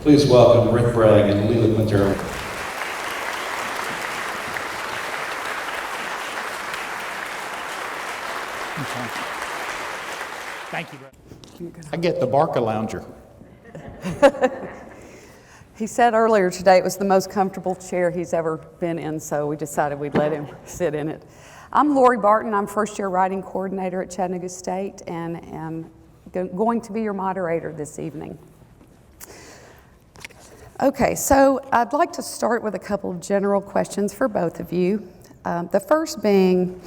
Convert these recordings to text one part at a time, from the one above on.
Please welcome Rick Bragg and Lila Quintero. Thank you, brother. I get the Barca Lounger. He said earlier today it was the most comfortable chair he's ever been in, so we decided we'd let him sit in it. I'm Lori Barton. I'm first-year writing coordinator at Chattanooga State and am going to be your moderator this evening. Okay, so I'd like to start with a couple of general questions for both of you. The first being,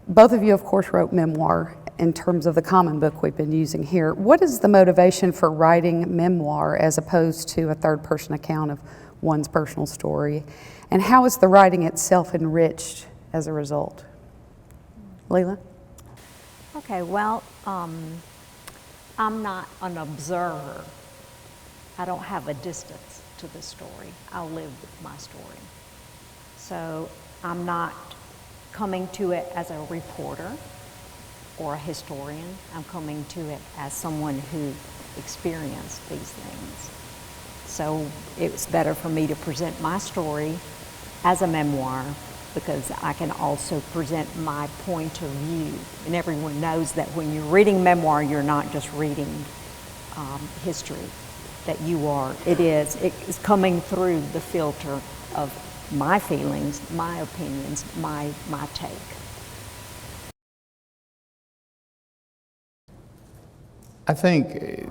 both of you, of course, wrote memoir in terms of the common book we've been using here. What is the motivation for writing memoir as opposed to a third-person account of one's personal story? And how is the writing itself enriched as a result? Lila? Okay, well, I'm not an observer. I don't have a distance to the story. I live my story. So I'm not coming to it as a reporter or a historian. I'm coming to it as someone who experienced these things. So it's better for me to present my story as a memoir because I can also present my point of view. And everyone knows that when you're reading memoir, you're not just reading history, that it is coming through the filter of my feelings, my opinions, my take. I think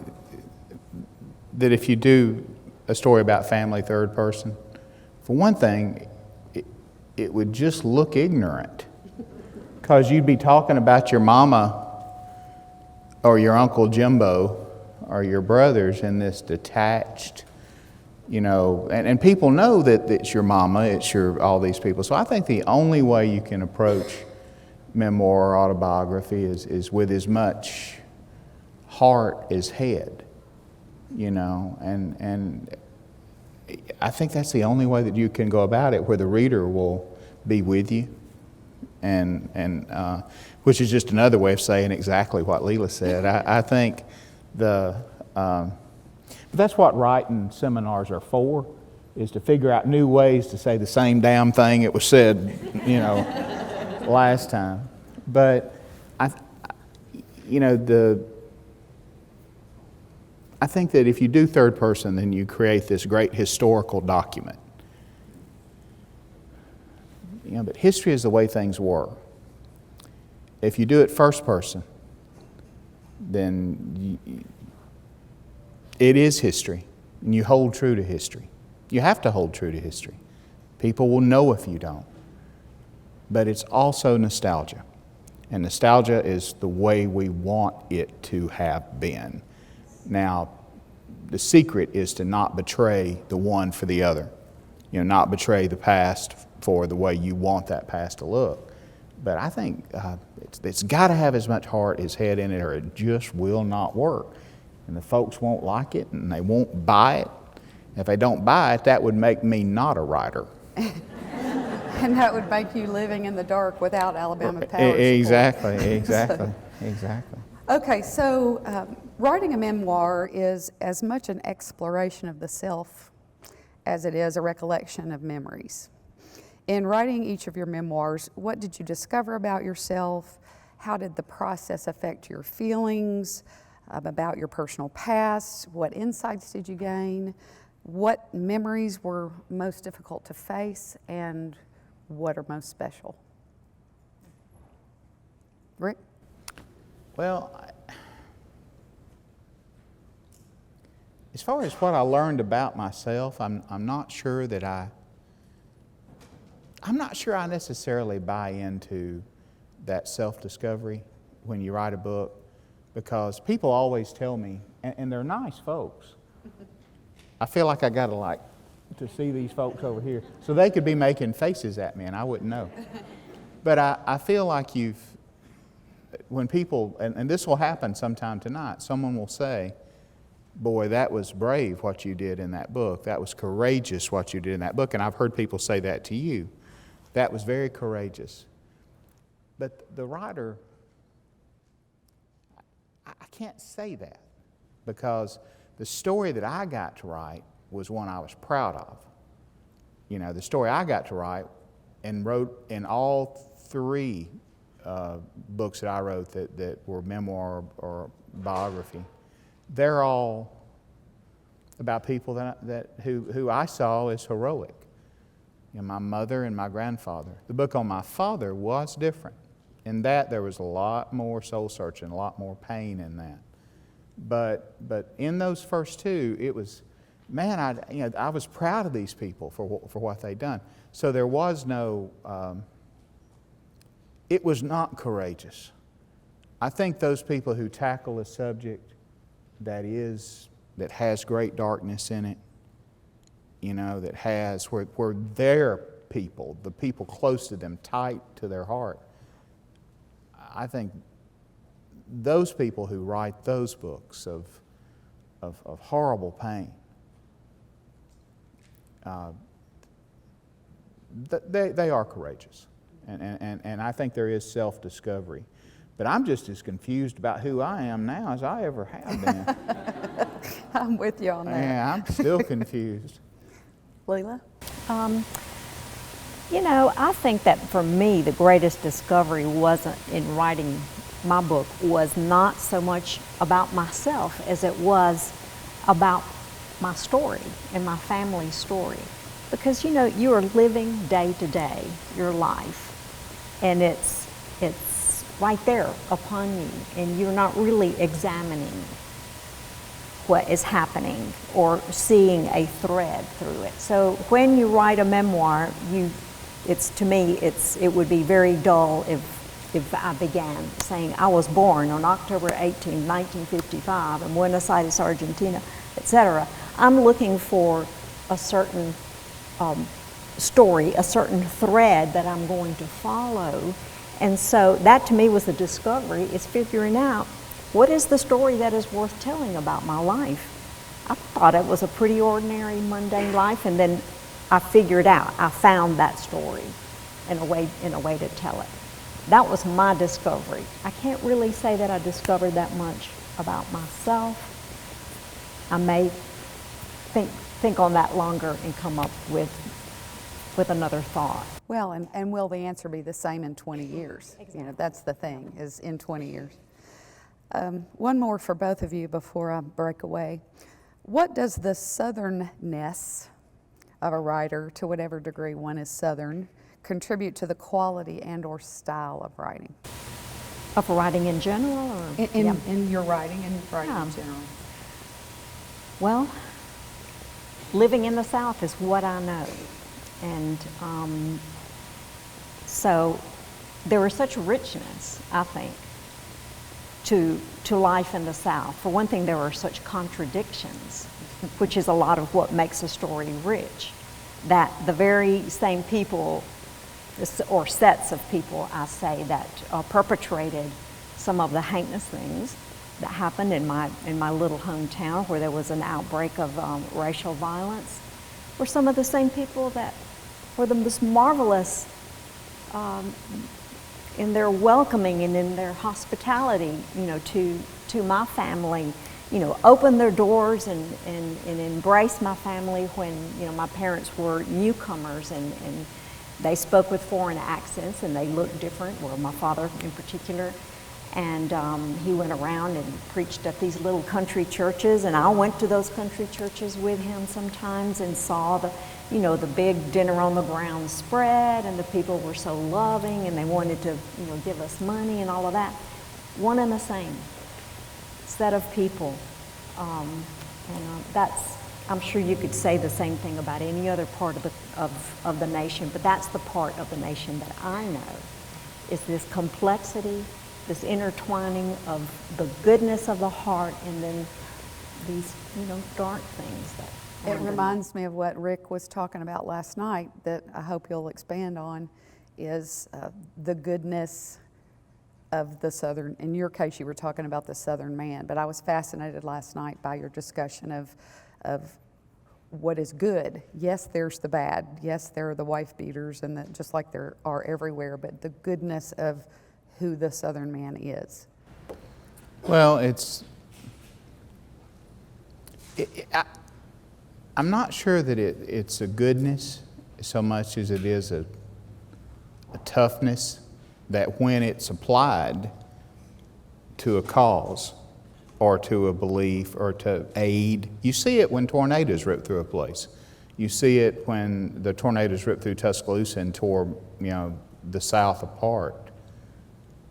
that if you do a story about family third person, for one thing, it would just look ignorant because you'd be talking about your mama or your Uncle Jimbo or your brothers in this detached, and people know that it's your mama, it's all these people. So I think the only way you can approach memoir or autobiography is with as much heart as head, and I think that's the only way that you can go about it, where the reader will be with you, and which is just another way of saying exactly what Lila said. I think but that's what writing seminars are for, is to figure out new ways to say the same damn thing it was said, last time. But I think that if you do third person, then you create this great historical document. But history is the way things were. If you do it first person, then it is history, and you hold true to history. You have to hold true to history. People will know if you don't. But it's also nostalgia. And nostalgia is the way we want it to have been. Now, the secret is to not betray the one for the other. Not betray the past for the way you want that past to look. But I think it's got to have as much heart as head in it, or it just will not work. And the folks won't like it, and they won't buy it. If they don't buy it, that would make me not a writer. And that would make you living in the dark without Alabama Power. Exactly. Okay, so writing a memoir is as much an exploration of the self as it is a recollection of memories. In writing each of your memoirs, what did you discover about yourself? How did the process affect your feelings about your personal past? What insights did you gain? What memories were most difficult to face, and what are most special? Rick? Well, as far as what I learned about myself, I'm not sure I necessarily buy into that self-discovery when you write a book, because people always tell me, and they're nice folks. I feel like I gotta to see these folks over here, so they could be making faces at me and I wouldn't know. But I feel like when people, and this will happen sometime tonight, someone will say, boy, that was brave what you did in that book. That was courageous what you did in that book. And I've heard people say that to you. That was very courageous. But the writer, I can't say that, because The story that I got to write was one I was proud of. You know, the story I got to write and wrote in all three books that I wrote that were memoir or biography, they're all about people who I saw as heroic. You know, my mother and my grandfather. The book on my father was different. In that, there was a lot more soul searching, a lot more pain in that. But in those first two, it was, man, I was proud of these people for what they'd done. So there was no, it was not courageous. I think those people who tackle a subject that has great darkness in it, you know, that has, where their people, the people close to them, tight to their heart, I think those people who write those books of horrible pain, they are courageous. And I think there is self-discovery. But I'm just as confused about who I am now as I ever have been. I'm with you on that. Yeah, I'm still confused. Lila? You know, I think that for me, the greatest discovery wasn't in writing my book, was not so much about myself as it was about my story and my family's story. Because, you know, you are living day to day your life, and it's right there upon you, and you're not really examining what is happening or seeing a thread through it. So when you write a memoir, to me, it would be very dull if I began saying I was born on October 18, 1955 in Buenos Aires, Argentina, etc. I'm looking for a certain story, a certain thread that I'm going to follow. And so that to me was the discovery, is figuring out what is the story that is worth telling about my life. I thought it was a pretty ordinary, mundane life, and then I figured out, I found that story in a way to tell it. That was my discovery. I can't really say that I discovered that much about myself. I may think on that longer and come up with another thought. Well, and will the answer be the same in 20 years? Exactly. You know, that's the thing, is in 20 years. One more for both of you before I break away. What does the southernness of a writer, to whatever degree one is southern, contribute to the quality and or style of writing? Of writing in general? Or? In your writing and writing in general. Well, living in the South is what I know. And so there was such richness, I think, to life in the South. For one thing, there were such contradictions, which is a lot of what makes a story rich. That the very same people, or sets of people, I say, that perpetrated some of the heinous things that happened in my little hometown, where there was an outbreak of racial violence, were some of the same people that were the most marvelous in their welcoming and in their hospitality, you know, to my family, you know, opened their doors and embraced my family when, you know, my parents were newcomers, and they spoke with foreign accents and they looked different, well, my father in particular. And he went around and preached at these little country churches, and I went to those country churches with him sometimes and saw the big dinner on the ground spread, and the people were so loving and they wanted to, you know, give us money and all of that. One and the same set of people. That's, I'm sure you could say the same thing about any other part of the nation, but that's the part of the nation that I know, is this complexity, this intertwining of the goodness of the heart, and then these, you know, dark things that. It reminds me of what Rick was talking about last night, that I hope you'll expand on, is the goodness of the Southern. In your case, you were talking about the Southern man, but I was fascinated last night by your discussion of what is good. Yes, there's the bad. Yes, there are the wife beaters, and just like there are everywhere, but the goodness of who the Southern man is. Well, it's I'm not sure that it's a goodness so much as it is a toughness that when it's applied to a cause or to a belief or to aid, you see it when tornadoes rip through a place. You see it when the tornadoes ripped through Tuscaloosa and tore, the South apart.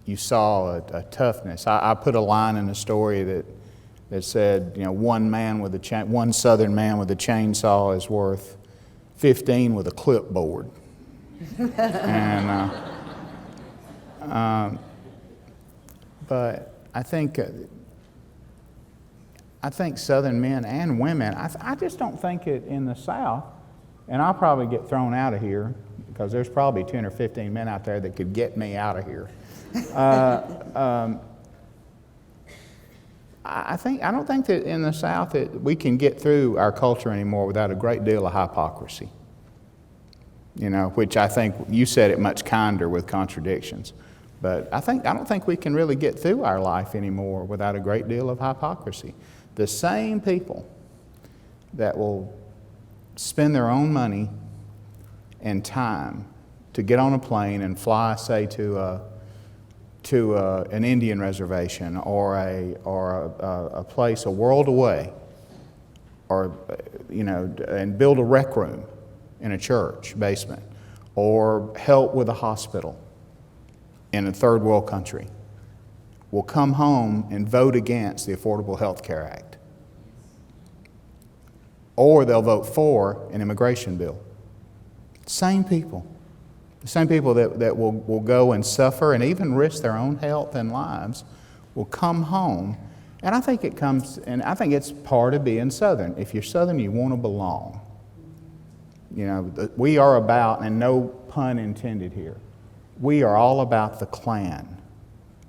You saw a toughness. I put a line in the story that said, one Southern man with a chainsaw is worth 15 with a clipboard. And but I think Southern men and women, I just don't think it in the South, and I'll probably get thrown out of here because there's probably 10 or 15 men out there that could get me out of here. I don't think that in the South that we can get through our culture anymore without a great deal of hypocrisy. Which I think you said it much kinder with contradictions. But I don't think we can really get through our life anymore without a great deal of hypocrisy. The same people that will spend their own money and time to get on a plane and fly, say, to an Indian reservation or a place a world away, or and build a rec room in a church basement, or help with a hospital in a third world country, will come home and vote against the Affordable Health Care Act. Or they'll vote for an immigration bill. Same people. The same people that will go and suffer and even risk their own health and lives will come home. And I think it's part of being Southern. If you're Southern, you want to belong. We are about, and no pun intended here, we are all about the clan,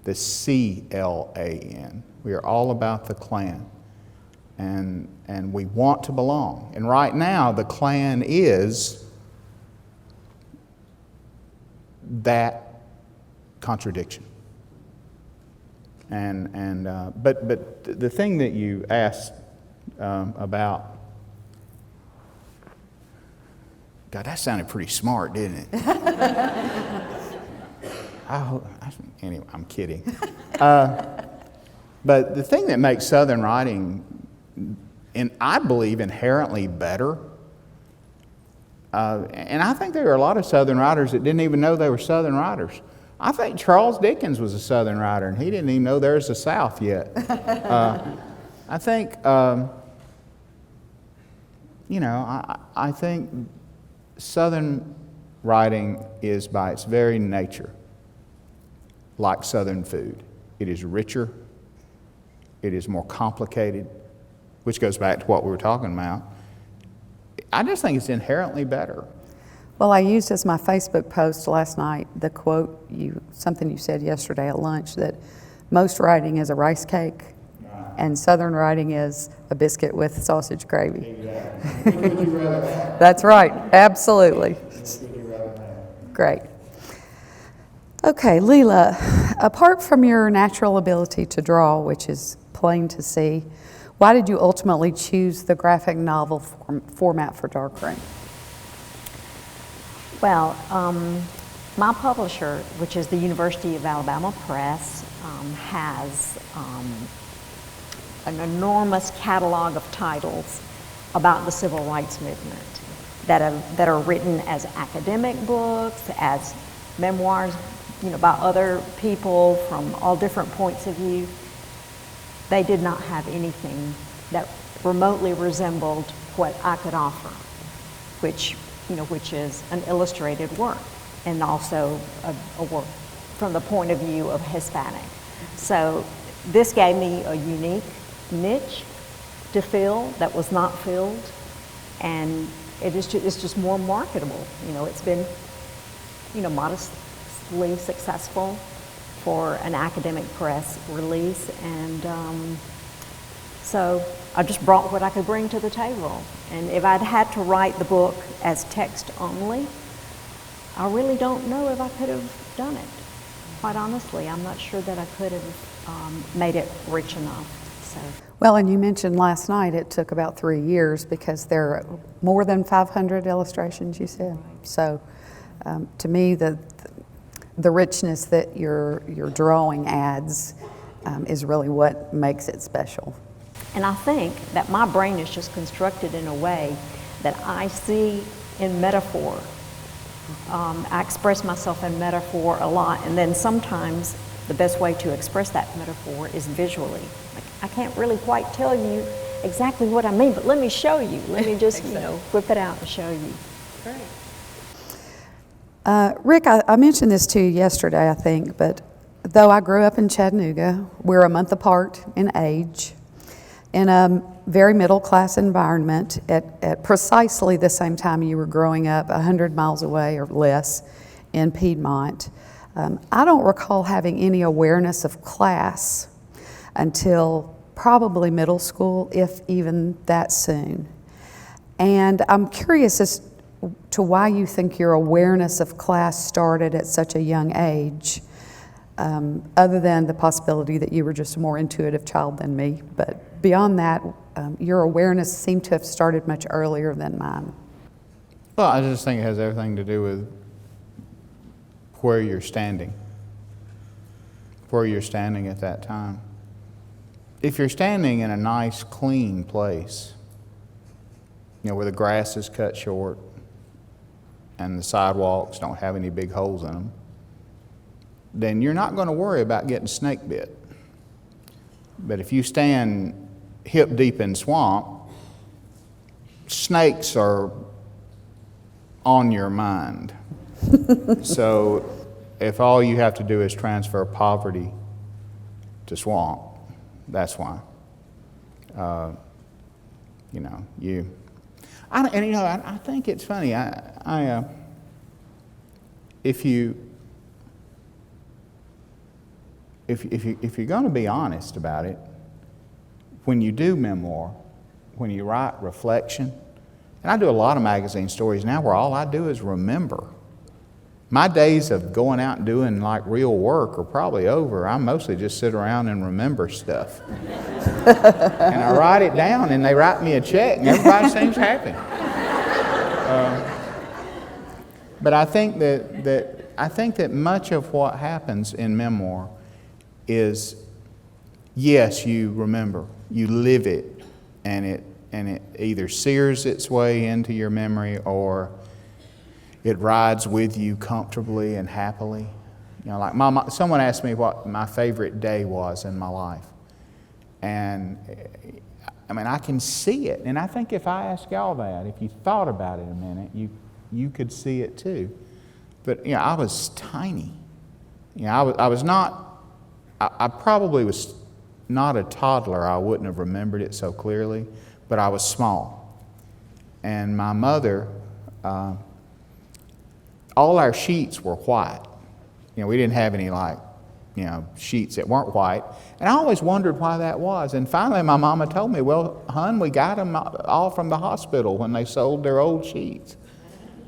the C-L-A-N. We are all about the clan. And we want to belong. And right now, the clan is that contradiction. But the thing that you asked about, God, that sounded pretty smart, didn't it? Anyway, I'm kidding. But the thing that makes Southern writing, and I believe inherently better, and I think there are a lot of Southern writers that didn't even know they were Southern writers. I think Charles Dickens was a Southern writer, and he didn't even know there's a South yet. I think, I think Southern writing is by its very nature like Southern food. It is richer, it is more complicated, which goes back to what we were talking about. I just think it's inherently better. Well, I used as my Facebook post last night the quote, something you said yesterday at lunch, that most writing is a rice cake and Southern writing is a biscuit with sausage gravy. Exactly. Which would you rather have? That's right, absolutely. Which would you rather have? Great. Okay, Lila, apart from your natural ability to draw, which is plain to see, why did you ultimately choose the graphic novel format for Darkroom? Well, my publisher, which is the University of Alabama Press, has an enormous catalog of titles about the civil rights movement that are written as academic books, as memoirs, by other people from all different points of view. They did not have anything that remotely resembled what I could offer, which is an illustrated work, and also a work from the point of view of Hispanic. So this gave me a unique niche to fill that was not filled, and it's just more marketable. It's been, modestly successful for an academic press release, and so I just brought what I could bring to the table. And if I'd had to write the book as text only, I really don't know if I could have done it. Quite honestly, I'm not sure that I could have made it rich enough. So, Well, and you mentioned last night it took about 3 years because there are more than 500 illustrations, you said. So to me, the richness that your drawing adds is really what makes it special. and I think that my brain is just constructed in a way that I see in metaphor. I express myself in metaphor a lot, and then sometimes the best way to express that metaphor is visually. Like, I can't really quite tell you exactly what I mean, but let me show you. Let me just, whip it out and show you. Rick, I mentioned this to you yesterday, I think, but though I grew up in Chattanooga, we're a month apart in age, in a very middle-class environment at precisely the same time you were growing up 100 miles away or less in Piedmont. I don't recall having any awareness of class until probably middle school, if even that soon. And I'm curious as to why you think your awareness of class started at such a young age, other than the possibility that you were just a more intuitive child than me. But beyond that, your awareness seemed to have started much earlier than mine. Well, I just think it has everything to do with where you're standing at that time. If you're standing in a nice, clean place, where the grass is cut short and the sidewalks don't have any big holes in them, then you're not going to worry about getting snake bit. But if you stand hip deep in swamp, snakes are on your mind. So if all you have to do is transfer poverty to swamp, that's why. I think it's funny. If you're going to be honest about it, when you do memoir, when you write reflection, and I do a lot of magazine stories now where all I do is remember. My days of going out and doing like real work are probably over. I mostly just sit around and remember stuff. And I write it down and they write me a check and everybody seems happy. But I think that much of what happens in memoir is, yes, you remember, you live it, and it either sears its way into your memory or it rides with you comfortably and happily. Like someone asked me what my favorite day was in my life. And I can see it. And I think if I ask y'all that, if you thought about it a minute, you could see it too. But I was tiny. I probably was not a toddler. I wouldn't have remembered it so clearly, but I was small. And my mother, all our sheets were white. We didn't have any sheets that weren't white. And I always wondered why that was. And finally my mama told me, well, hon, we got them all from the hospital when they sold their old sheets.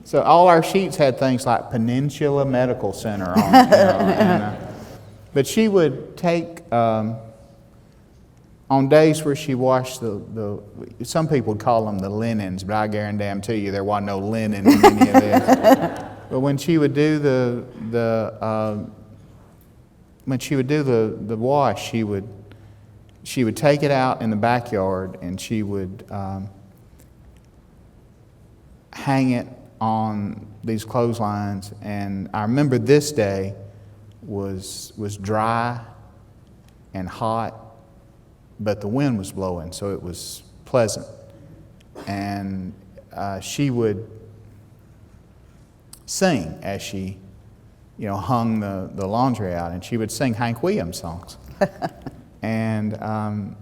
So all our sheets had things like Peninsula Medical Center on them. But she would take, on days where she washed some people would call them the linens, but I guarantee you there wasn't no linen in any of this. But when she would do the wash, she would take it out in the backyard and she would hang it on these clotheslines. And I remember this day was dry and hot, but the wind was blowing, so it was pleasant. And she would sing as she, hung the laundry out, and she would sing Hank Williams songs. And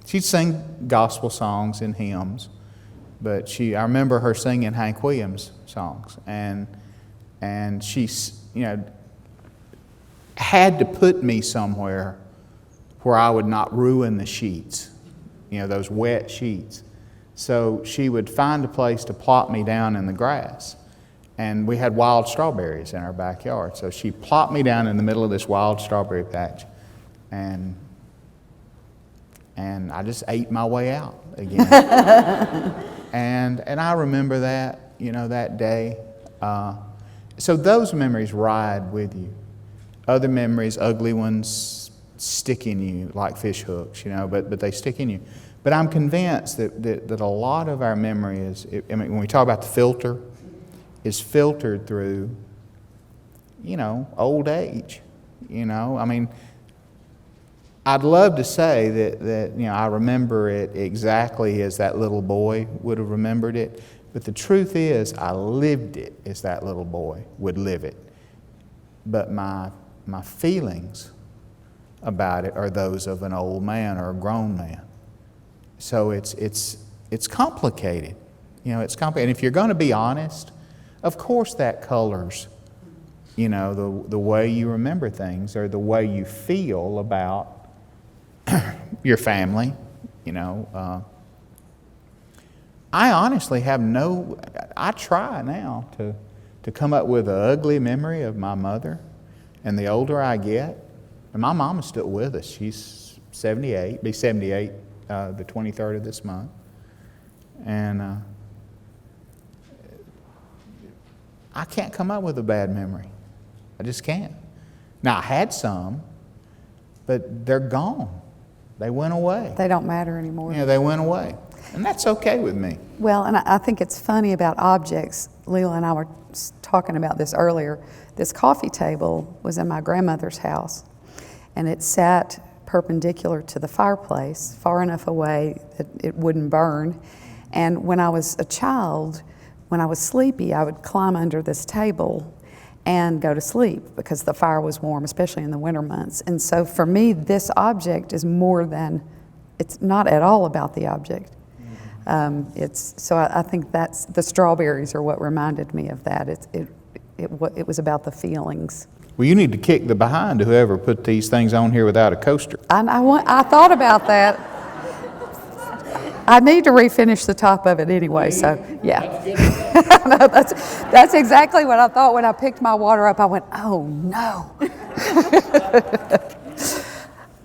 she'd sing gospel songs and hymns, but I remember her singing Hank Williams songs, and she, had to put me somewhere where I would not ruin the sheets, those wet sheets. So she would find a place to plop me down in the grass. And we had wild strawberries in our backyard. So she plopped me down in the middle of this wild strawberry patch. And and I just ate my way out again. and I remember that, that day. So those memories ride with you. Other memories, ugly ones, stick in you like fish hooks, but they stick in you. But I'm convinced that a lot of our memory is, when we talk about the filter, is filtered through, old age. I'd love to say that I remember it exactly as that little boy would have remembered it, but the truth is I lived it as that little boy would live it. But my feelings about it are those of an old man or a grown man. So it's complicated. It's complicated. And if you're going to be honest, of course that colors, the way you remember things or the way you feel about your family. I honestly have I try now to come up with an ugly memory of my mother, and the older I get, and my mom is still with us. She's 78, be 78 the 23rd of this month. And I can't come up with a bad memory. I just can't. Now, I had some, but they're gone. They went away. They don't matter anymore. They went away. And that's okay with me. Well, and I think it's funny about objects. Lila and I were talking about this earlier. This coffee table was in my grandmother's house, and it sat perpendicular to the fireplace, far enough away that it wouldn't burn. And when I was a child, when I was sleepy, I would climb under this table and go to sleep because the fire was warm, especially in the winter months. And so for me, this object is more than, it's not at all about the object. So I think that's, the strawberries are what reminded me of that. It was about the feelings. Well, you need to kick the behind to whoever put these things on here without a coaster. I thought about that. I need to refinish the top of it anyway, so yeah. No, that's exactly what I thought when I picked my water up. I went, oh no.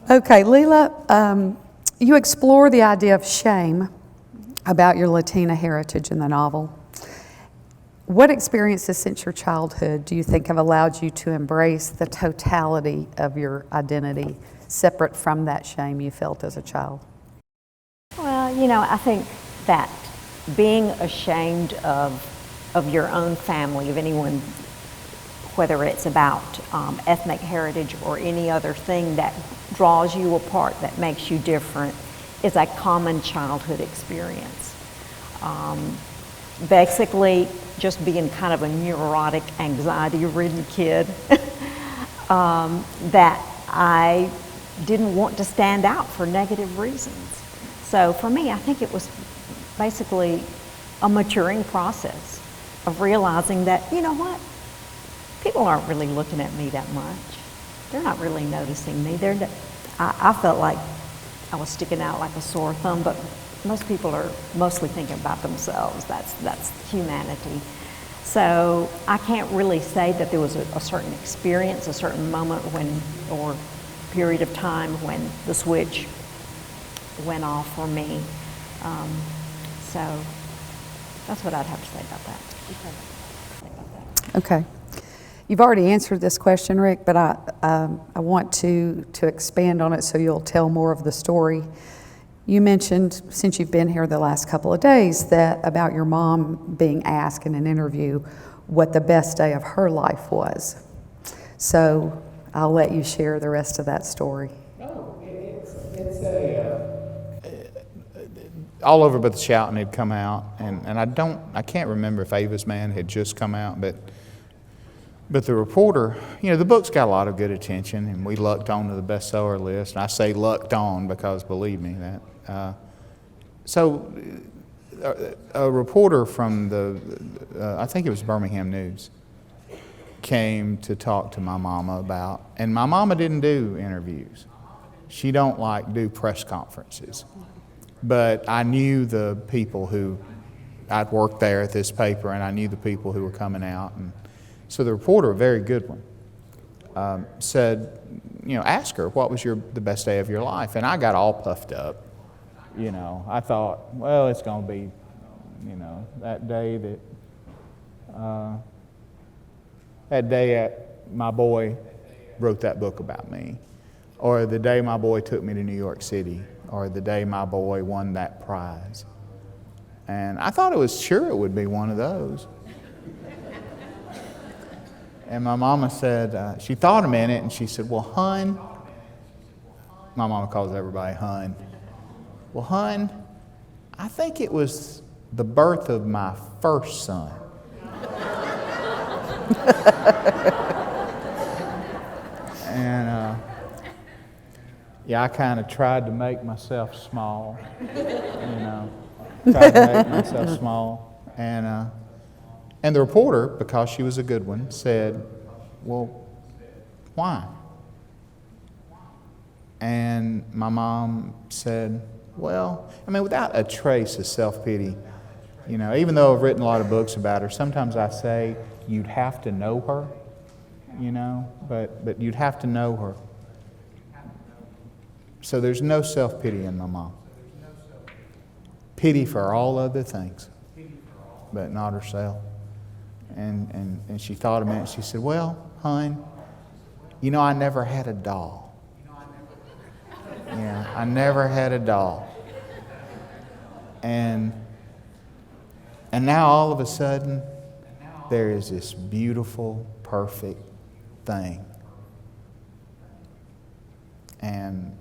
Okay, Lila, you explore the idea of shame about your Latina heritage in the novel. What experiences since your childhood do you think have allowed you to embrace the totality of your identity, separate from that shame you felt as a child? Well, I think that being ashamed of your own family, of anyone, whether it's about ethnic heritage or any other thing that draws you apart, that makes you different, is a common childhood experience. Basically, just being kind of a neurotic, anxiety-ridden kid that I didn't want to stand out for negative reasons. So for me, I think it was basically a maturing process of realizing that, you know what, people aren't really looking at me that much. They're not really noticing me. I felt like I was sticking out like a sore thumb, but most people are mostly thinking about themselves. That's humanity. So I can't really say that there was a certain experience, a certain moment or period of time when the switch went off for me. So that's what I'd have to say about that. Okay. You've already answered this question, Rick, but I want to expand on it so you'll tell more of the story. You mentioned, since you've been here the last couple of days, that about your mom being asked in an interview what the best day of her life was. So I'll let you share the rest of that story. All Over But the Shouting had come out, and I can't remember if Ava's Man had just come out, but the reporter, the book's got a lot of good attention, and we lucked onto the bestseller list. And I say lucked on because, believe me, that. So a reporter from I think it was Birmingham News, came to talk to my mama about, and my mama didn't do interviews. She don't do press conferences. But I knew the people who, I'd worked there at this paper, and I knew the people who were coming out. And so the reporter, a very good one, said, ask her, what was the best day of your life? And I got all puffed up. I thought, well, it's going to be, that day that my boy wrote that book about me, or the day my boy took me to New York City, or the day my boy won that prize. And I thought it would be one of those. And my mama said, she thought a minute, and she said, well, hun, my mama calls everybody hun. Well, hun, I think it was the birth of my first son. And I kind of tried to make myself small, tried to make myself small. And the reporter, because she was a good one, said, well, why? And my mom said, well, without a trace of self-pity, even though I've written a lot of books about her, sometimes I say you'd have to know her, but you'd have to know her. So there's no self-pity in my mom. Pity for all other things, but not herself. And she thought a minute. She said, well, hon, I never had a doll. Yeah, I never had a doll. And now all of a sudden, there is this beautiful, perfect thing. And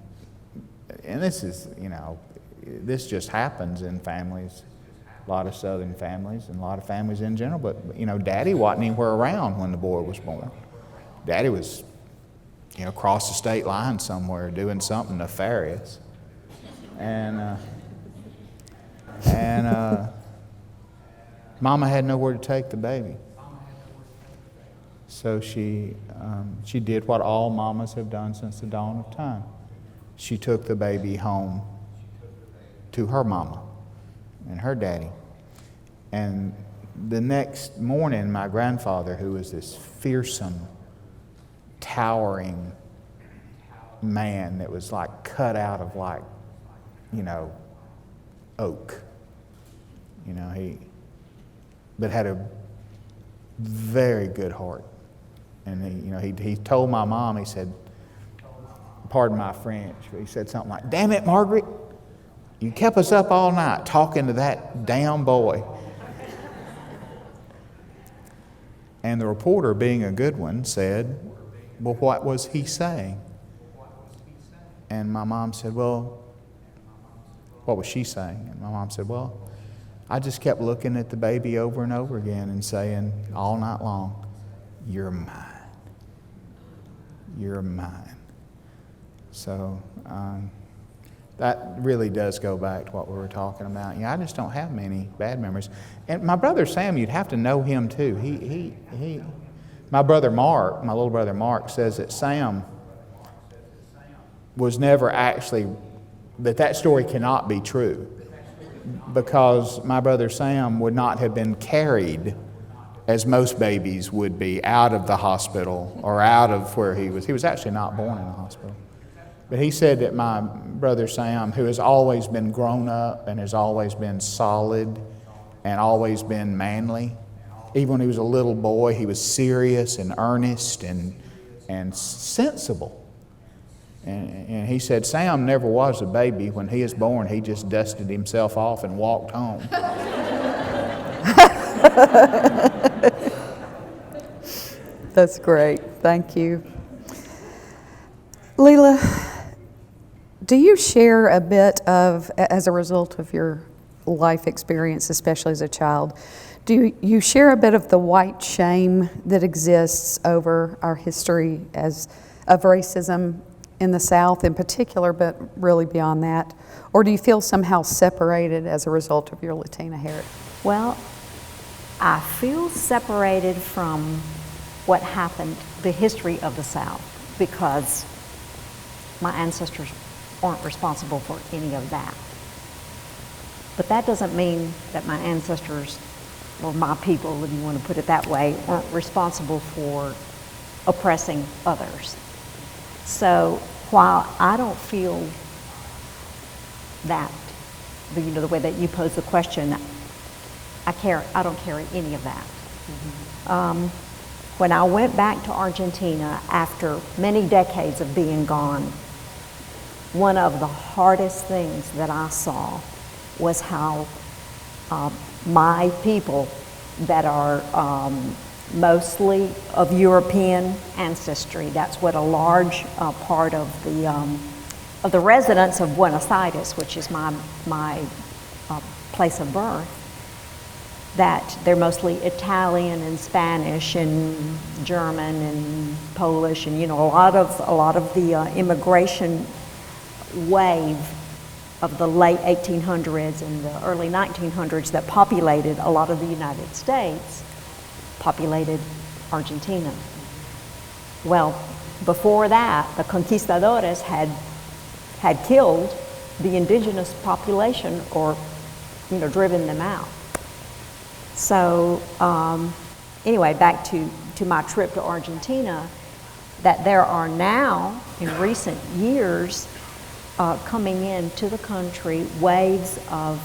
this is, this just happens in families, a lot of Southern families and a lot of families in general. But, Daddy wasn't anywhere around when the boy was born. Daddy was, across the state line somewhere doing something nefarious. And Mama had nowhere to take the baby. So she did what all mamas have done since the dawn of time. She took the baby home to her mama and her daddy. And the next morning, my grandfather, who was this fearsome, towering man that was like cut out of oak, but had a very good heart. And he told my mom, he said, pardon my French, but he said something like, damn it, Margaret, you kept us up all night talking to that damn boy. And the reporter, being a good one, said, well, what was he saying? And my mom said, well, what was she saying? And my mom said, well, I just kept looking at the baby over and over again and saying all night long, you're mine. You're mine. So that really does go back to what we were talking about. I just don't have many bad memories. And my brother Sam, you'd have to know him too. My brother Mark, my little brother Mark, says that Sam was never actually, that story cannot be true, because my brother Sam would not have been carried as most babies would be out of the hospital or out of where he was. He was actually not born in the hospital. But he said that my brother Sam, who has always been grown up and has always been solid and always been manly, even when he was a little boy, he was serious and earnest and sensible. And he said Sam never was a baby. When he was born, he just dusted himself off and walked home. That's great. Thank you. Lila, do you share a bit of, as a result of your life experience, especially as a child, do you share a bit of the white shame that exists over our history of racism in the South in particular, but really beyond that? Or do you feel somehow separated as a result of your Latina heritage? Well, I feel separated from what happened, the history of the South, because my ancestors aren't responsible for any of that. But that doesn't mean that my ancestors, or my people, if you want to put it that way, aren't responsible for oppressing others. So while I don't feel that, the way that you pose the question, I don't carry any of that. When I went back to Argentina after many decades of being gone, one of the hardest things that I saw was how my people that are mostly of European ancestry, that's what a large part of the residents of Buenos Aires, which is my place of birth, that they're mostly Italian and Spanish and German and Polish, and a lot of the immigration wave of the late 1800s and the early 1900s that populated a lot of the United States populated Argentina. Well, before that, the conquistadores had killed the indigenous population or driven them out. So anyway, back to my trip to Argentina, that there are now, in recent years, coming into the country waves of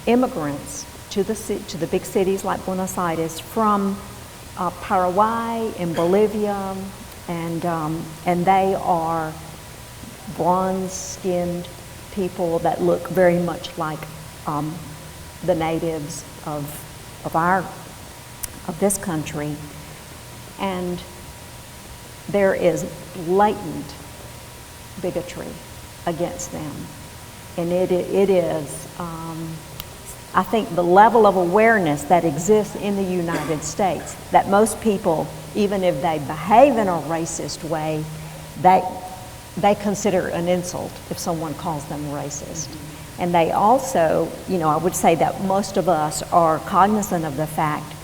immigrants to the big cities like Buenos Aires from Paraguay and Bolivia, and they are bronze-skinned people that look very much like the natives of this country, and there is blatant bigotry against them, and it is I think the level of awareness that exists in the United States, that most people, even if they behave in a racist way, they consider an insult if someone calls them racist. And they also, I would say that most of us are cognizant of the fact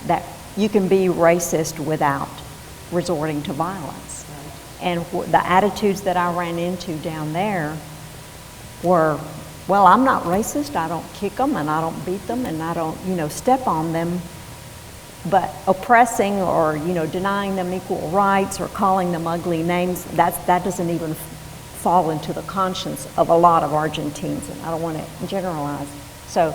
that you can be racist without resorting to violence. And the attitudes that I ran into down there were, well, I'm not racist, I don't kick them and I don't beat them and I don't, step on them, but oppressing or, denying them equal rights or calling them ugly names, that doesn't even fall into the conscience of a lot of Argentines, and I don't want to generalize. So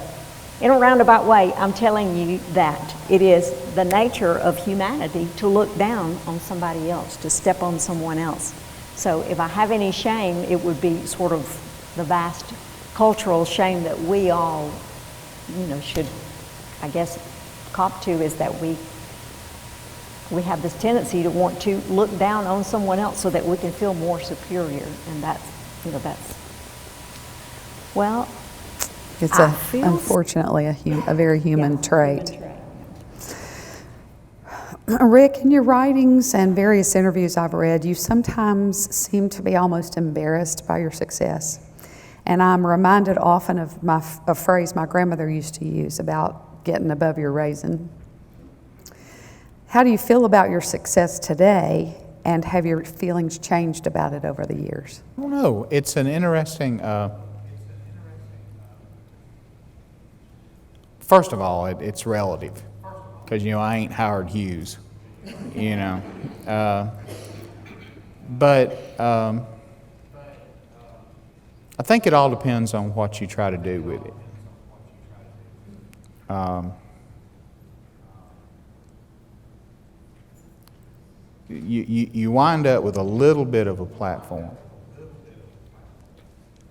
in a roundabout way, I'm telling you that it is the nature of humanity to look down on somebody else, to step on someone else. So if I have any shame, it would be sort of the vast cultural shame that we all, should, I guess, cop to, is that we have this tendency to want to look down on someone else so that we can feel more superior, and that's, well, It's unfortunately a very human trait. Rick, in your writings and various interviews I've read, you sometimes seem to be almost embarrassed by your success. And I'm reminded often of a phrase my grandmother used to use about getting above your raisin. How do you feel about your success today, and have your feelings changed about it over the years? I don't know. It's an interesting... First of all, it's relative, because, I ain't Howard Hughes, But I think it all depends on what you try to do with it. You wind up with a little bit of a platform.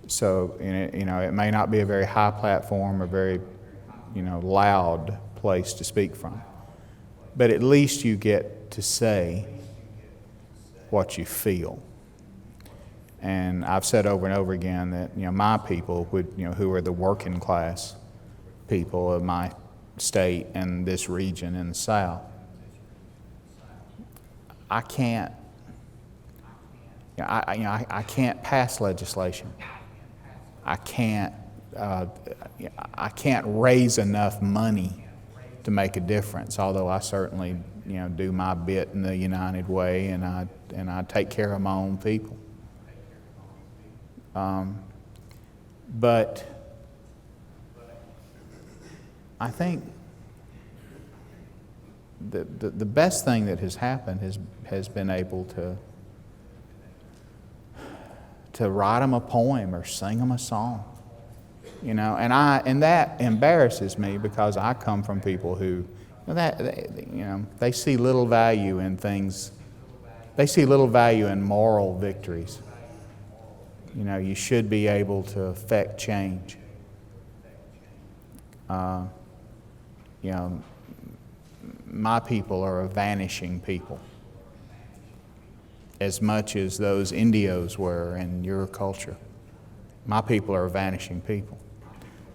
So, it may not be a very high platform or very, loud place to speak from. But at least you get to say what you feel. And I've said over and over again that, my people would, who are the working class people of my state and this region in the South, I can't pass legislation. I can't raise enough money to make a difference, although I certainly, do my bit in the United Way, and I take care of my own people. But I think the best thing that has happened has been able to write them a poem or sing them a song. You know, and that embarrasses me because I come from people who, they see little value in things. They see little value in moral victories. You know, you should be able to affect change. My people are a vanishing people, as much as those Indios were in your culture. My people are a vanishing people.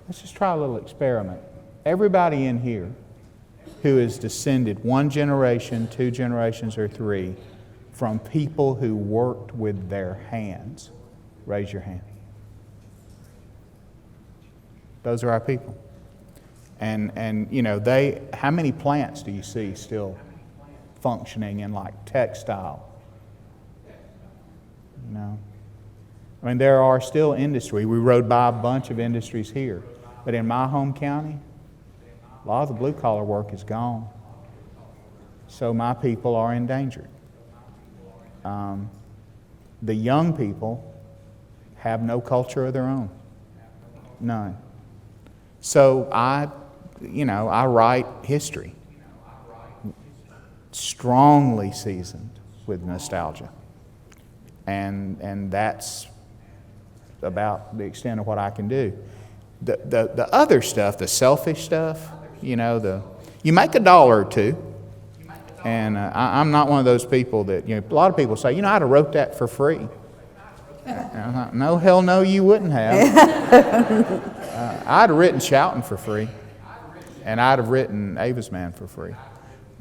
Let's just try a little experiment. Everybody in here who is descended 1 generation, 2 generations, or 3 from people who worked with their hands, raise your hand. Those are our people. And how many plants do you see still functioning in like textile? I mean, there are still industry. We rode by a bunch of industries here. But in my home county, a lot of the blue-collar work is gone. So my people are endangered. The young people have no culture of their own. None. So I write history, strongly seasoned with nostalgia. And that's about the extent of what I can do. The other stuff, the selfish stuff, you make $1 or $2. And I'm not one of those people that, a lot of people say, I'd have wrote that for free. No, hell no, you wouldn't have. I'd have written Shouting for free. And I'd have written Ava's Man for free.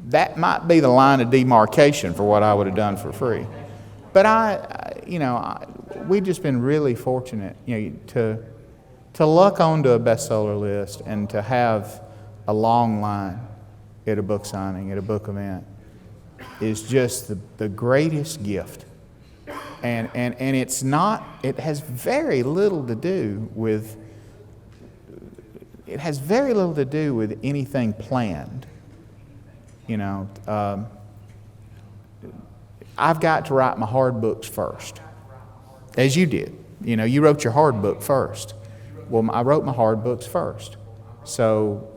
That might be the line of demarcation for what I would have done for free. But we've just been really fortunate, to luck onto a bestseller list and to have a long line at a book signing, at a book event, is just the greatest gift. And it's not, it has very little to do with, anything planned. I've got to write my hard books first, as you did. You wrote your hard book first. Well, I wrote my hard books first. So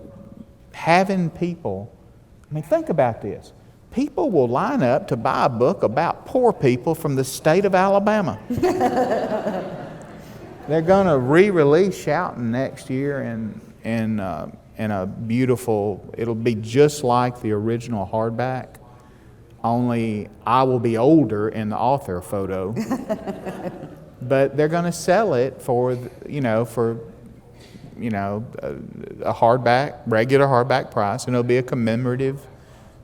having people, think about this. People will line up to buy a book about poor people from the state of Alabama. They're going to re-release Shouting next year in a beautiful, it'll be just like the original hardback, only I will be older in the author photo. But they're going to sell it for a hardback, regular hardback price, and it'll be a commemorative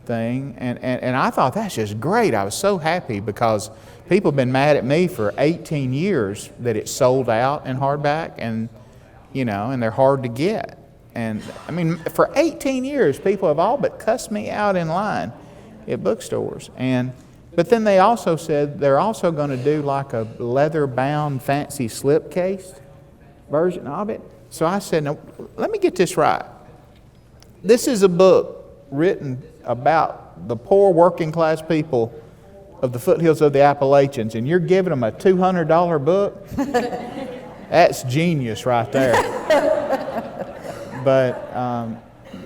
thing. And I thought that's just great. I was so happy because people have been mad at me for 18 years that it's sold out in hardback, and they're hard to get. And for 18 years, people have all but cussed me out in line at bookstores. But then they also said they're also going to do like a leather-bound, fancy slipcase version of it. So I said, no, let me get this right. This is a book written about the poor working-class people of the foothills of the Appalachians, and you're giving them a $200 book? That's genius right there. But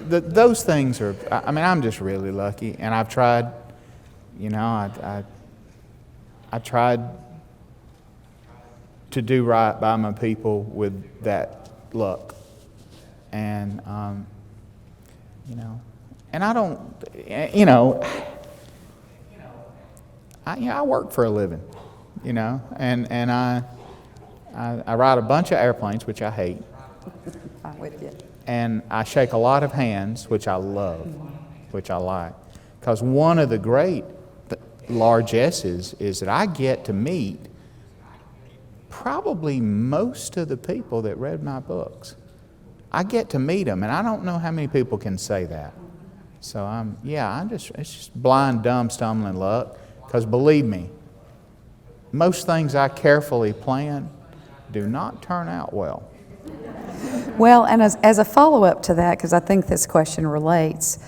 those things are, I'm just really lucky, and I've tried. I tried to do right by my people with that luck. And, and I don't, I work for a living, and I ride a bunch of airplanes, which I hate. I'm with you. And I shake a lot of hands, which I love, which I like. Because one of the great largesses is that I get to meet probably most of the people that read my books. I get to meet them, and I don't know how many people can say that. So it's just blind, dumb, stumbling luck. Because believe me, most things I carefully plan do not turn out well. Well, and as a follow-up to that, because I think this question relates,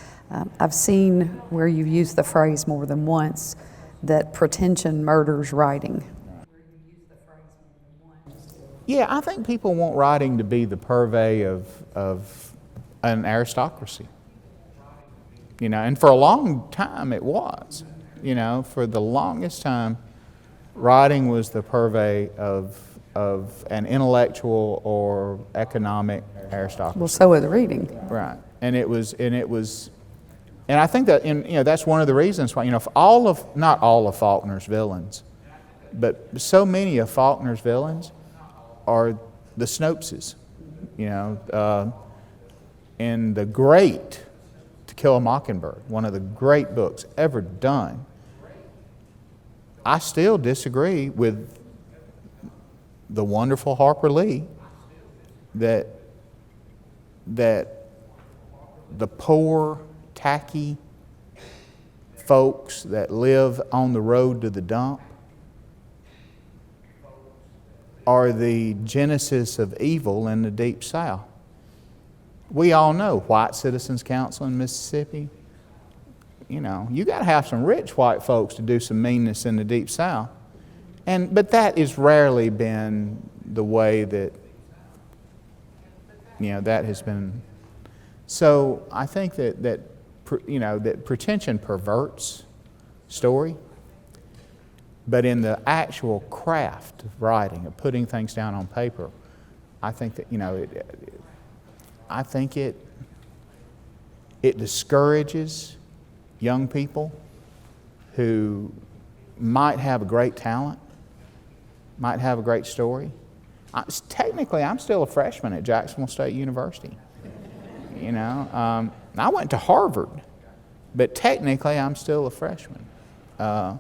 I've seen where you've used the phrase more than once, that pretension murders writing. Yeah, I think people want writing to be the purvey of an aristocracy. You know, and for a long time it was. You know, for the longest time, writing was the purvey of an intellectual or economic aristocracy. Well, so is reading. Right, and I think that, you know, that's one of the reasons why, you know, not all of Faulkner's villains, but so many of Faulkner's villains are the Snopeses. You know, in the great To Kill a Mockingbird, one of the great books ever done, I still disagree with the wonderful Harper Lee that the poor, tacky folks that live on the road to the dump are the genesis of evil in the Deep South. We all know White Citizens Council in Mississippi. You know, you got to have some rich white folks to do some meanness in the Deep South. But that has rarely been the way that, you know, that has been. So I think that pretension perverts story, but in the actual craft of writing, of putting things down on paper, I think that, you know, it discourages young people who might have a great talent, might have a great story. Technically, I'm still a freshman at Jacksonville State University. You know, I went to Harvard, but technically I'm still a freshman. I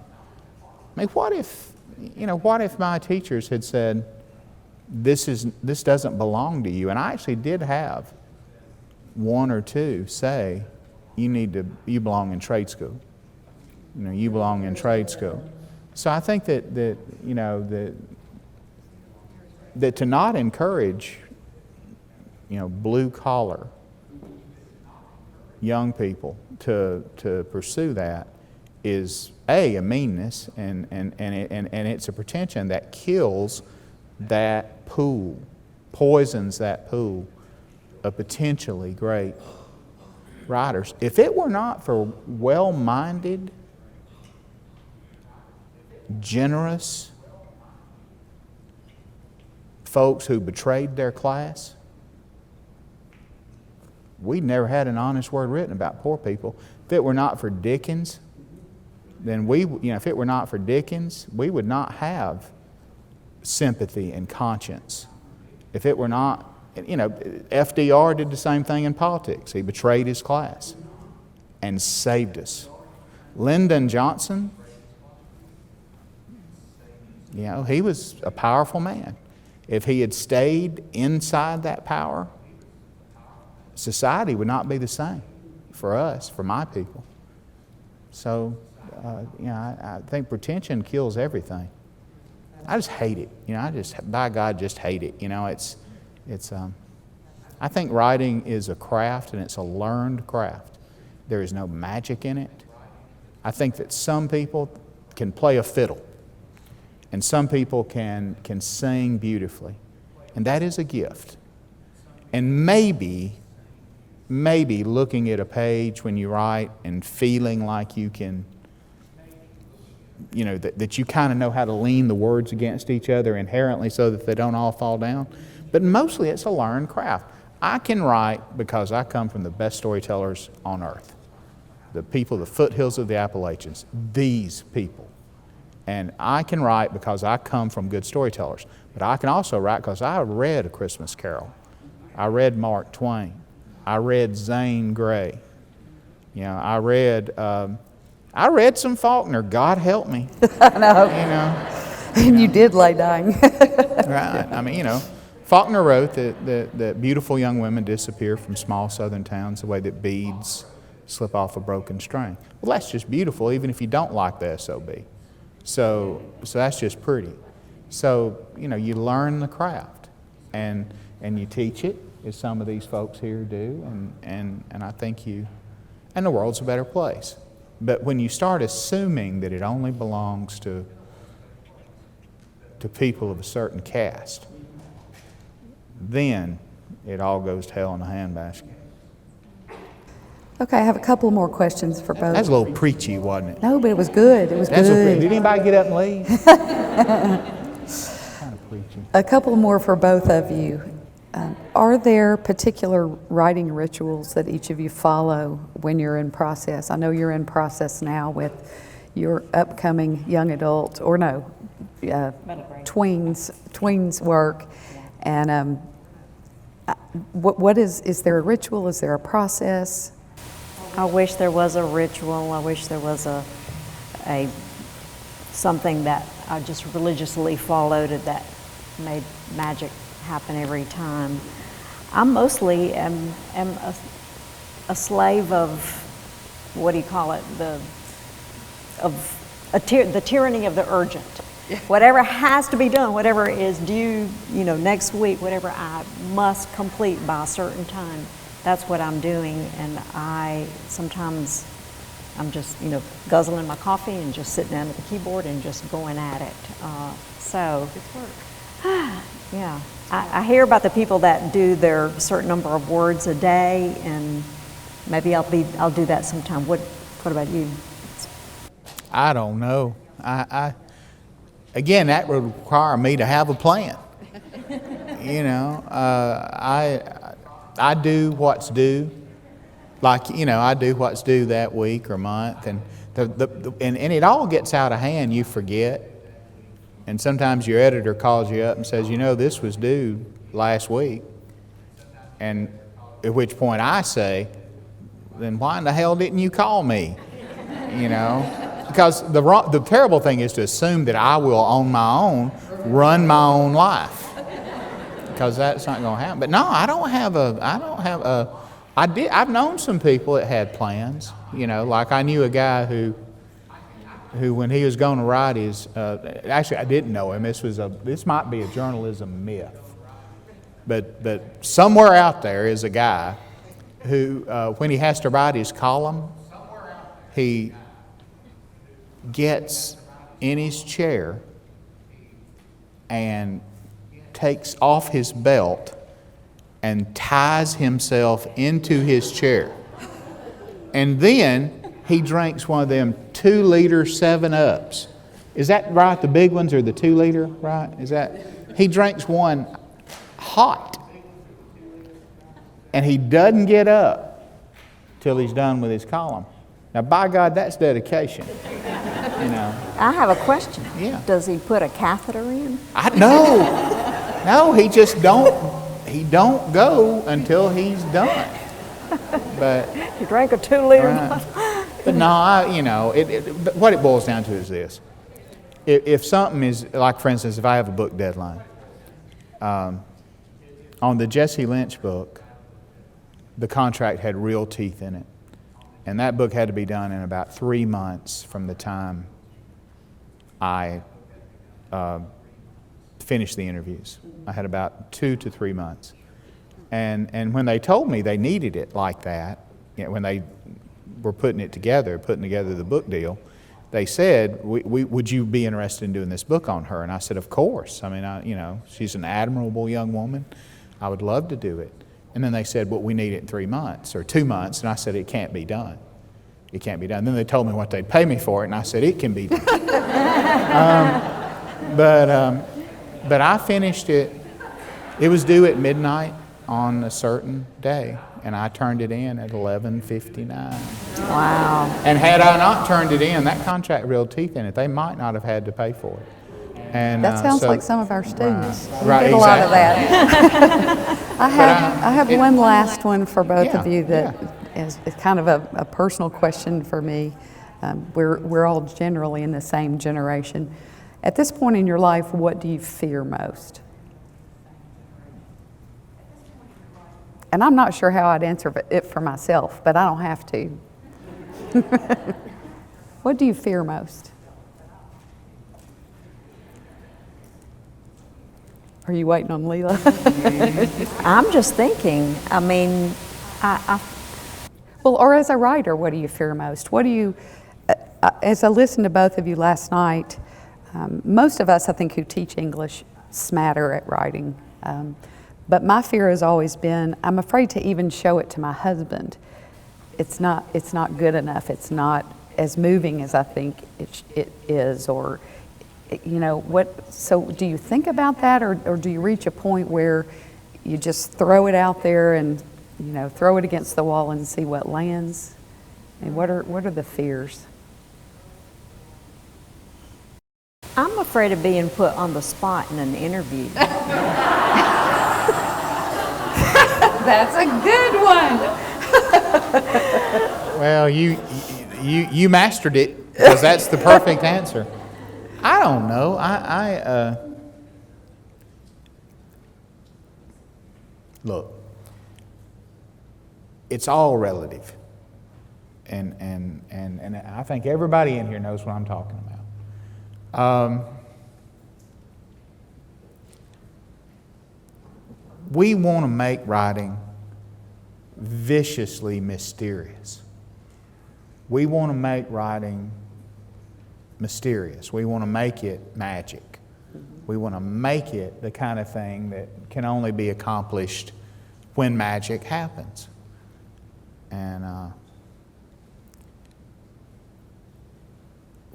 mean, what if my teachers had said, this doesn't belong to you? And I actually did have one or two say, you belong in trade school. You know, you belong in trade school. So I think that to not encourage, you know, blue collar young people to pursue that is a meanness, and it's a pretension that kills that pool, poisons that pool of potentially great writers. If it were not for well-minded, generous folks who betrayed their class, we'd never had an honest word written about poor people. If it were not for Dickens, then if it were not for Dickens, we would not have sympathy and conscience. If it were not, you know, FDR did the same thing in politics. He betrayed his class and saved us. Lyndon Johnson, you know, he was a powerful man. If he had stayed inside that power, society would not be the same for us, for my people. So, you know, I think pretension kills everything. I just hate it. You know, by God, just hate it. You know, I think writing is a craft, and it's a learned craft. There is no magic in it. I think that some people can play a fiddle, and some people can sing beautifully, and that is a gift. And maybe looking at a page when you write and feeling like you can, you know, that you kind of know how to lean the words against each other inherently so that they don't all fall down. But mostly it's a learned craft. I can write because I come from the best storytellers on earth. The people, the foothills of the Appalachians, these people. And I can write because I come from good storytellers. But I can also write because I read A Christmas Carol. I read Mark Twain. I read Zane Grey. You know, I read some Faulkner. God help me. I know. You know. And you did lay dying. Right. I mean, you know, Faulkner wrote that beautiful young women disappear from small southern towns the way that beads slip off a broken string. Well, that's just beautiful, even if you don't like the SOB. So that's just pretty. So, you know, you learn the craft and you teach it, as some of these folks here do, and I think and the world's a better place. But when you start assuming that it only belongs to people of a certain caste, then it all goes to hell in a handbasket. Okay, I have a couple more questions for both. That's a little preachy, wasn't it? No, but it was good. It was Did good. anybody get up and leave? Kind of preachy. A couple more for both of you. Are there particular writing rituals that each of you follow when you're in process? I know you're in process now with your upcoming young adult, or no, tweens work. And what is there a ritual? Is there a process? I wish there was a ritual. I wish there was a something that I just religiously followed that made magic happen every time. I mostly am a slave of, what do you call it, the tyranny of the urgent. Whatever has to be done, whatever is due, next week, whatever I must complete by a certain time, that's what I'm doing. And sometimes I'm just, guzzling my coffee and just sitting down at the keyboard and just going at it. It's work. Yeah. I hear about the people that do their certain number of words a day, and maybe I'll do that sometime. What about you? I don't know. Again, that would require me to have a plan. I do what's due. I do what's due that week or month, and and it all gets out of hand. You forget. And sometimes your editor calls you up and says, this was due last week. And at which point I say, then why in the hell didn't you call me? Because the terrible thing is to assume that I will on my own run my own life. Because that's not going to happen. But no, I've known some people that had plans. Like I knew a guy who when he was going to write his, actually I didn't know him. This might be a journalism myth, but somewhere out there is a guy who, when he has to write his column, he gets in his chair and takes off his belt and ties himself into his chair, and then he drinks one of them 2-liter 7-Ups. Is that right? The big ones are the 2-liter, right? He drinks one hot. And he doesn't get up till he's done with his column. Now, by God, that's dedication. I have a question. Yeah. Does he put a catheter in? No, he just don't go until he's done. But You drank a 2-liter. Right. But no, what it boils down to is this. If something is, like for instance, if I have a book deadline, on the Jesse Lynch book, the contract had real teeth in it. And that book had to be done in about 3 months from the time I finished the interviews. I had about 2 to 3 months. And when they told me they needed it like that, when they were putting together the book deal, they said, would you be interested in doing this book on her? And I said, of course. I mean, she's an admirable young woman. I would love to do it. And then they said, well, we need it in 3 months or 2 months. And I said, it can't be done. It can't be done. And then they told me what they'd pay me for it, and I said, it can be done. But I finished it. It was due at midnight on a certain day, and I turned it in at 11:59. Wow. And had I not turned it in, that contract real teeth in it. They might not have had to pay for it. And That sounds like some of our students. Right, We get a lot of that. I have it- one last one for both Yeah, of you that is kind of a personal question for me. We're all generally in the same generation. At this point in your life, what do you fear most? And I'm not sure how I'd answer it for myself, but I don't have to. What do you fear most? Are you waiting on Lila? I'm just thinking, Well, or as a writer, what do you fear most? What do you, as I listened to both of you last night, most of us, I think, who teach English smatter at writing. But my fear has always been, I'm afraid to even show it to my husband. It's not good enough. It's not as moving as I think it is, or, you know, what, so do you think about that, or do you reach a point where you just throw it out there and, you know, throw it against the wall and see what lands? I mean, what are the fears? I'm afraid of being put on the spot in an interview. That's a good one. Well, you mastered it, because that's the perfect answer. I don't know. Look, it's all relative, and I think everybody in here knows what I'm talking about. We want to make writing viciously mysterious. We want to make writing mysterious. We want to make it magic. We want to make it the kind of thing that can only be accomplished when magic happens. And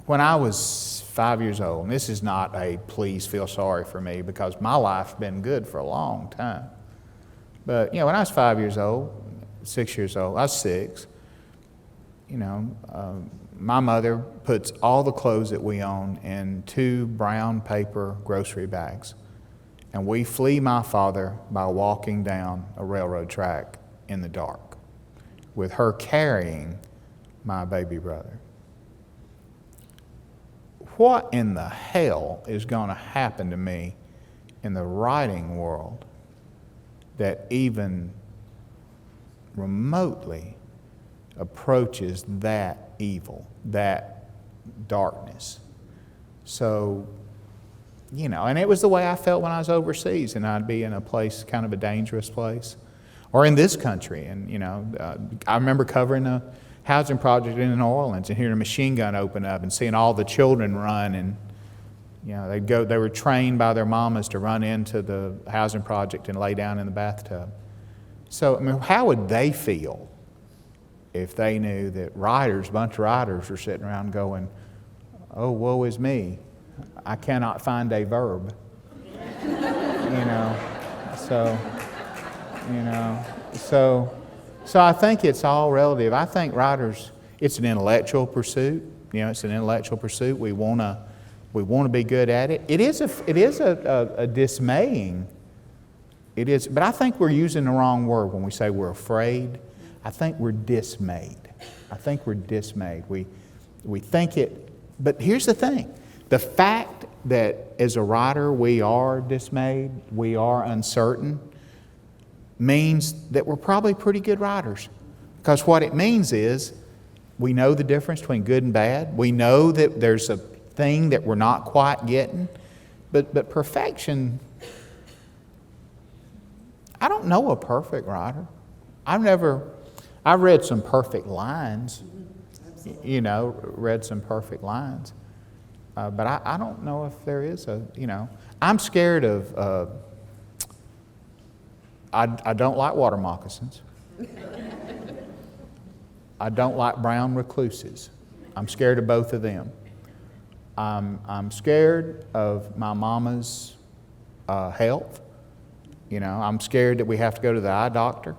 when I was 5 years old, and this is not a please feel sorry for me, because my life's been good for a long time. But, you know, when I was 5 years old, 6 years old, I was 6, you know, my mother puts all the clothes that we own in 2 brown paper grocery bags. And we flee my father by walking down a railroad track in the dark, with her carrying my baby brother. What in the hell is going to happen to me in the writing world that even remotely approaches that evil, that darkness? So, you know, and it was the way I felt when I was overseas, and I'd be in a place, kind of a dangerous place, or in this country. And, you know, I remember covering a housing project in New Orleans and hearing a machine gun open up and seeing all the children run, and, you know, they were trained by their mamas to run into the housing project and lay down in the bathtub. So, I mean, how would they feel if they knew that a bunch of writers were sitting around going, oh, woe is me, I cannot find a verb. You know, so I think it's all relative. I think writers, it's an intellectual pursuit. You know, it's an intellectual pursuit. We want to be good at it. It is a dismaying. It is, but I think we're using the wrong word when we say we're afraid. I think we're dismayed. We think it, but here's the thing. The fact that as a writer we are dismayed, we are uncertain, means that we're probably pretty good writers. Because what it means is we know the difference between good and bad. We know that there's a thing that we're not quite getting. But perfection, I don't know a perfect writer. I've read some perfect lines. You know, read some perfect lines. But I don't know if there is I'm scared of, I don't like water moccasins. I don't like brown recluses. I'm scared of both of them. I'm scared of my mama's health. You know, I'm scared that we have to go to the eye doctor.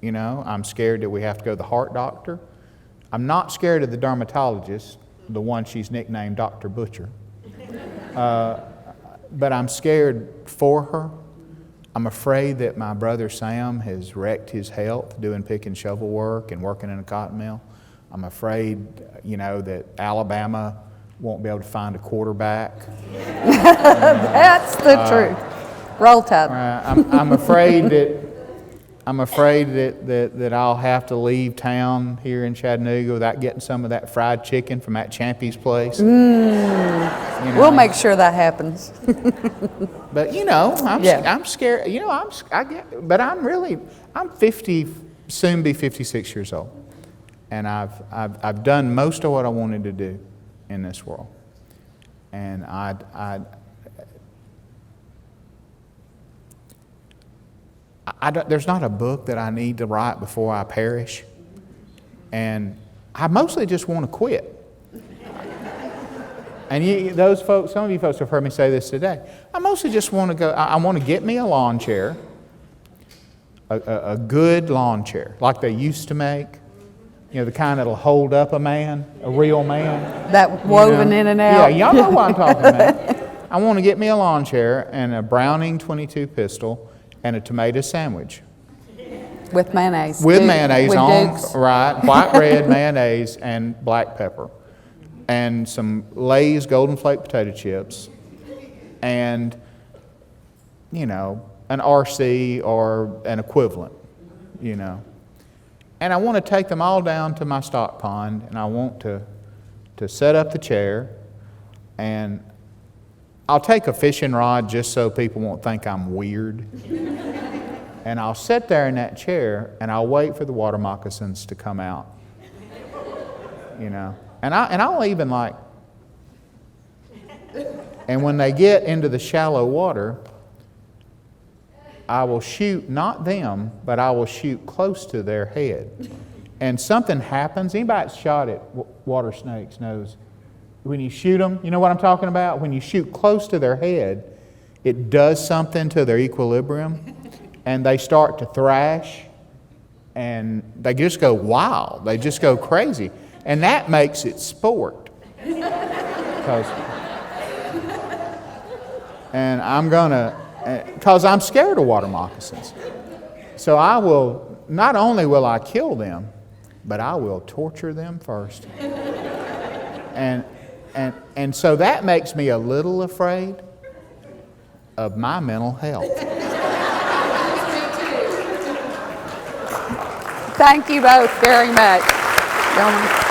You know, I'm scared that we have to go to the heart doctor. I'm not scared of the dermatologist, the one she's nicknamed Dr. Butcher. But I'm scared for her. I'm afraid that my brother Sam has wrecked his health doing pick and shovel work and working in a cotton mill. I'm afraid, that Alabama won't be able to find a quarterback. That's the truth. Roll Tide. I'm afraid that I'll have to leave town here in Chattanooga without getting some of that fried chicken from that Champy's place. We'll make sure that happens. But I'm scared. But I'm 50, soon be 56 years old, and I've done most of what I wanted to do in this world, there's not a book that I need to write before I perish. And I mostly just want to quit. And those folks, some of you folks have heard me say this today. I mostly just want to go, I want to get me a lawn chair, a good lawn chair, like they used to make. You know, the kind that'll hold up a man, a real man. That woven in and out. Yeah, y'all know what I'm talking about. I want to get me a lawn chair and a Browning .22 pistol and a tomato sandwich. With mayonnaise. With mayonnaise with on, Dukes. right, white bread, mayonnaise, and black pepper. And some Lay's Golden Flake potato chips. And, you know, an RC or an equivalent, you know. And I want to take them all down to my stock pond, and I want to set up the chair, and I'll take a fishing rod just so people won't think I'm weird. And I'll sit there in that chair, and I'll wait for the water moccasins to come out, you know. And I'll even like, and when they get into the shallow water, I will shoot, not them, but I will shoot close to their head. And something happens. Anybody that's shot at water snakes knows when you shoot them, you know what I'm talking about? When you shoot close to their head, it does something to their equilibrium, and they start to thrash, and they just go wild. They just go crazy. And that makes it sport. And I'm going to, because I'm scared of water moccasins. So I will, not only will I kill them, but I will torture them first. And so that makes me a little afraid of my mental health. Thank you both very much, gentlemen.